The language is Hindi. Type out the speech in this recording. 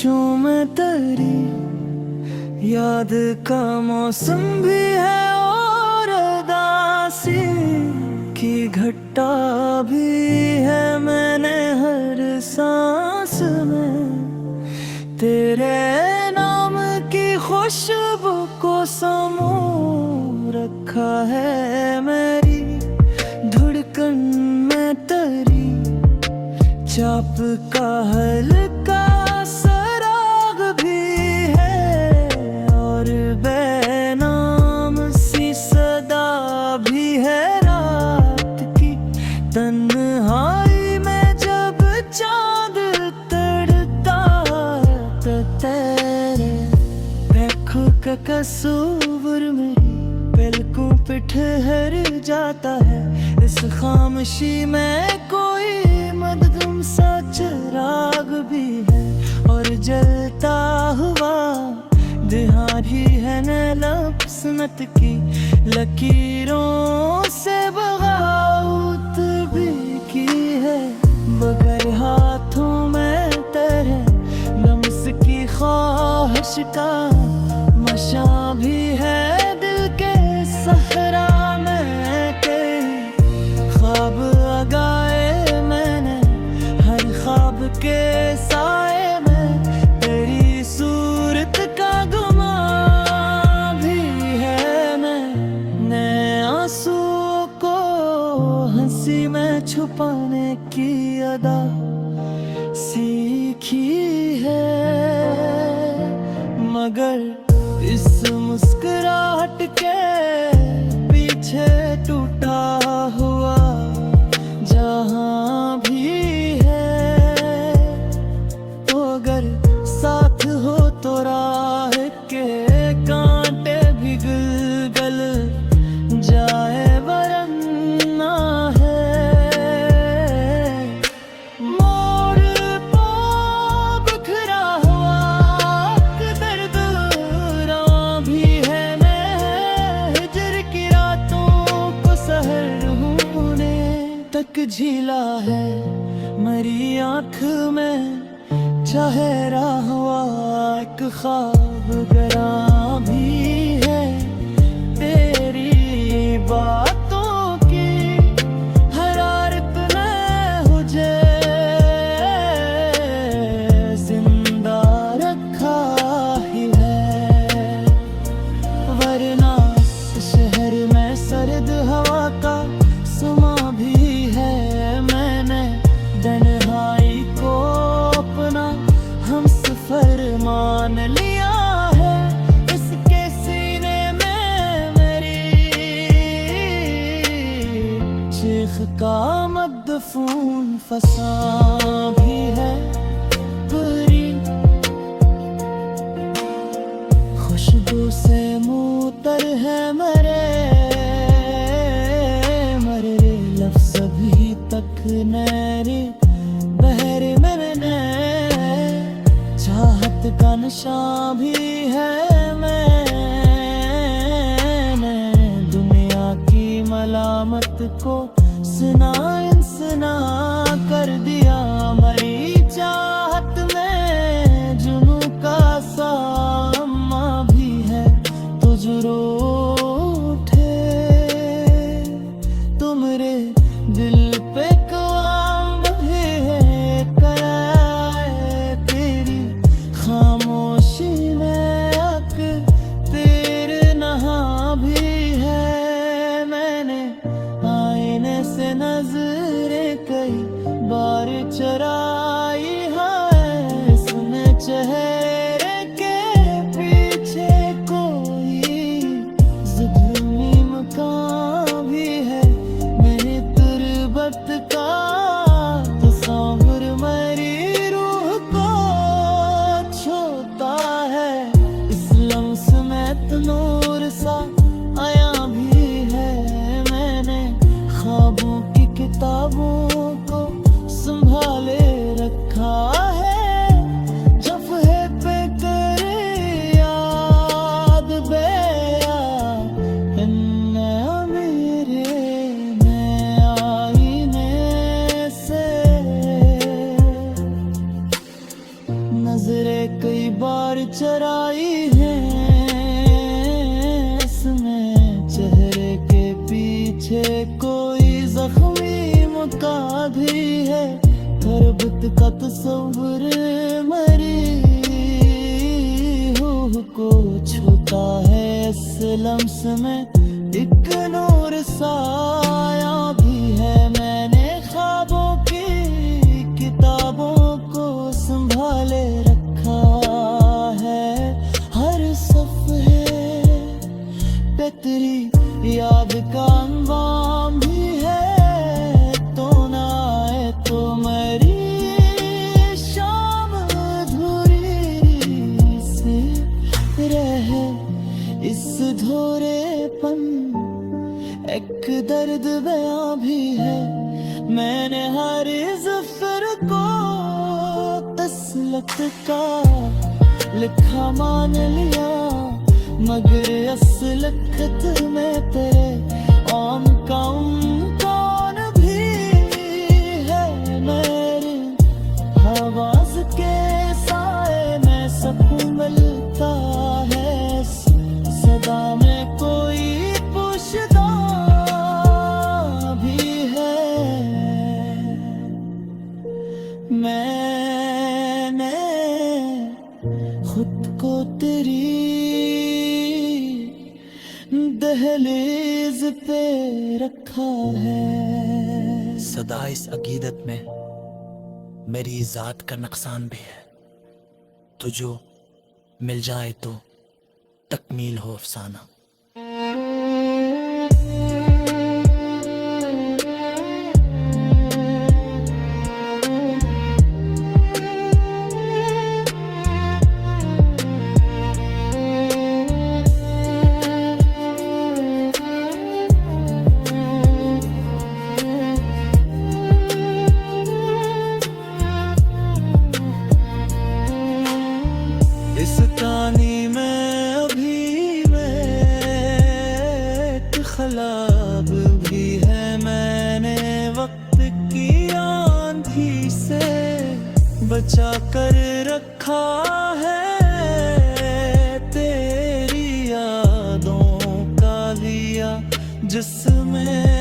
सोचूं मैं तेरी याद का मौसम भी है और उदासी की घटा भी है मैंने हर सांस में तेरे नाम की खुशबू को समो रखा है मेरी धड़कन में तेरी चाप का हल्का सराग भी है और बेनाम सी सदा भी है रात की तन्हाई में जब चांद तड़ता तो तेरे आँखों का कसूर मेरी पलकों पे ठहर जाता है इस खामोशी में कोई मददम सा चिराग भी है और जलता हुआ दिहाड़ी है न लफ्सनत की लकीरों से बगावत भी की है बगैर हाथों में तेरे लम्स की ख्वाहिश का मशा भी है दिल के सहरा में के ख्वाब लगाए मैंने हर ख्वाब के साए में तेरी सूरत का गुमा भी है मैंने आंसुओं को हंसी में छुपाने की अदा सीखी है मगर इस मुस्कुराहट के पीछे टूटा हुआ जहां भी है तो अगर साथ हो तो राह के कांटे भी गल जाए वरना है मोड़ पा बिखरा हुआ दर्द भी है मैं हिजर की रातों को सहर होने तक झीला है मेरी आँख में चेहरा हुआ एक ख्वाब गरा भी है तेरी बातों की हरारत में मुझे जिंदा रखा ही है वरना शहर में सर्द हवा का समा भी है मैंने तन्हाई को अपना हम सफर मान लिया है इसके सीने में मेरी चीख का मदफून फसा भी है पूरी खुशबू से मुतर है मरे लफ्ज़ अभी तक नैरे बहर मैंने चाहत का नशा भी है मैंने दुनिया की मलामत को सुना इंसना कर दिया मरी चाहत में जुनू का सामा भी है तो जुरो उठे तुमरे दिल पे काम है कराए तेरी खामोशी में अक तेरे नहा भी है मैंने आईने से नजरें कई बार नजरें कई बार चराई हैं इसमें, चेहरे के पीछे कोई जख्मी मुका भी है। तरबत का तस्वुर मरी रूह को छूता है इस लम्स में, एक नूर साया भी है। मैंने ख्वाबों की किताबों को संभाले रखा है, हर सफ़े पे तेरी याद का अंजाम भी है। तो ना आए तो मेरी शाम अधूरी से रहे, इस धोरेपन एक दर्द बयां भी है। मैंने हर ज़फ़र को तसल्लुत का लिखा मान लिया, मगर असल खत में तेरे कौन कौन भी है। मेरे आवाज़ के साए में सकून मिलता है, सदा में कोई पुश्ता भी है। मैंने खुद को तेरी दहलीज पे रखा है। सदा इस अकीदत में मेरी ज़ात का नुकसान भी है, तो जो मिल जाए तो तकमील हो अफसाना। इस कहानी में अभी में एक ख्वाब भी है। मैंने वक्त की आंधी से बचा कर रखा है, तेरी यादों का दिया जिसमें